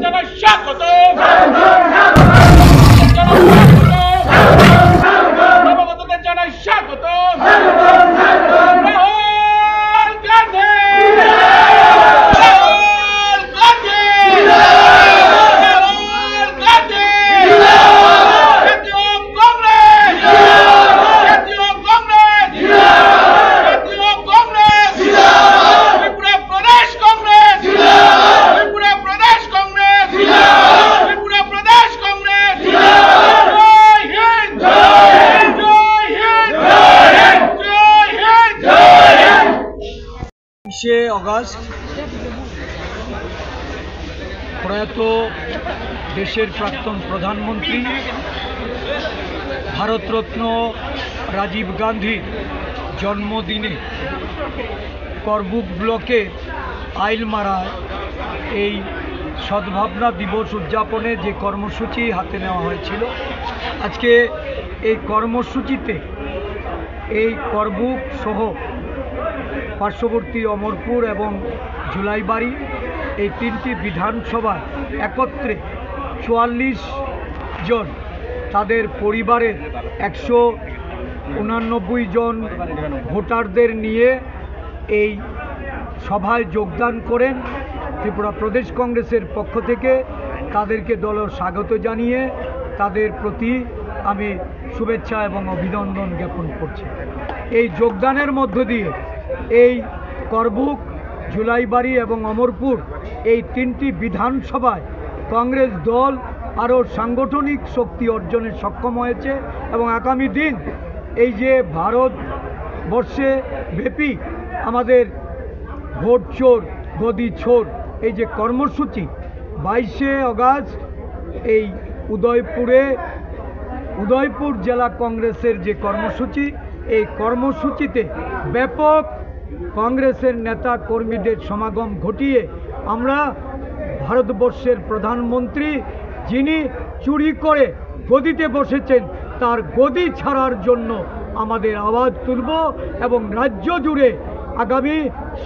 জানাই স্বাগত নবগতদের জানাই স্বাগত। রাহুল গান্ধী, রাহুল গান্ধী, রাহুল গান্ধী, জাতীয় কংগ্রেস, জাতীয় কংগ্রেস, জাতীয় কংগ্রেস, ত্রিপুরা প্রদেশ কংগ্রেস, ত্রিপুরা প্রদেশ কংগ্রেস, ত্রিপুরা প্রদেশ কংগ্রেস। জয় হিন্দ, জয় হিন্দ, জয় হিন্দ, জয় হিন্দ, জয় হিন্দ। 20শে অগাস্ট প্রয়াত দেশের প্রাক্তন প্রধানমন্ত্রী ভারতরত্ন রাজীব গান্ধীর জন্মদিনে করবুক ব্লকে আইলমারায় এই সদ্ভাবনা দিবস উদযাপনে যে কর্মসূচি হাতে নেওয়া হয়েছিল, আজকে এই কর্মসূচিতে এই করবুক সহ পার্শ্ববর্তী অমরপুর এবং জুলাইবাড়ি এই তিনটি বিধানসভায় একত্রে 44 জন তাদের পরিবারের 189 জন ভোটারদের নিয়ে এই সভায় যোগদান করেন। ত্রিপুরা প্রদেশ কংগ্রেসের পক্ষ থেকে তাদেরকে দলের স্বাগত জানিয়ে তাদের প্রতি আমি শুভেচ্ছা এবং অভিনন্দন জ্ঞাপন করছি। এই যোগদানের মধ্য দিয়ে এই করবুক, জুলাইবাড়ি এবং অমরপুর এই তিনটি বিধানসভায় কংগ্রেস দল আরও সাংগঠনিক শক্তি অর্জনে সক্ষম হয়েছে এবং আগামী দিন এই যে ভারতবর্ষে ব্যাপী আমাদের ভোট চোর গদি ছোর এই যে কর্মসূচি 22শে অগাস্ট এই উদয়পুর জেলা কংগ্রেসের যে কর্মসূচি, এই কর্মসূচিতে ব্যাপক কংগ্রেসের নেতা কর্মীদের সমাগম ঘটিয়ে আমরা ভারতবর্ষের প্রধানমন্ত্রী যিনি চুরি করে গদিতে বসেছেন তার গদি ছাড়ার জন্য আমাদের আওয়াজ তুলব এবং রাজ্য জুড়ে আগামী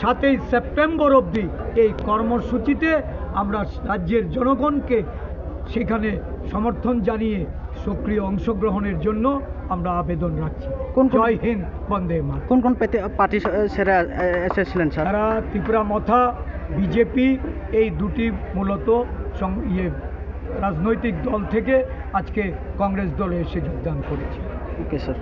7ই সেপ্টেম্বর অবধি এই কর্মসূচিতে আমরা রাজ্যের জনগণকে সেখানে সমর্থন জানিয়ে সক্রিয় অংশগ্রহণের জন্য আমরা আবেদন রাখছি। জয় হিন্দ, বন্দে মাতরম। কোন কোন পার্টি সেরা এসেছিলেন স্যার? তারা ত্রিপুরা মথা, বিজেপি এই দুটি মূলত রাজনৈতিক দল থেকে আজকে কংগ্রেস দলে এসে যোগদান করেছে। Okay sir.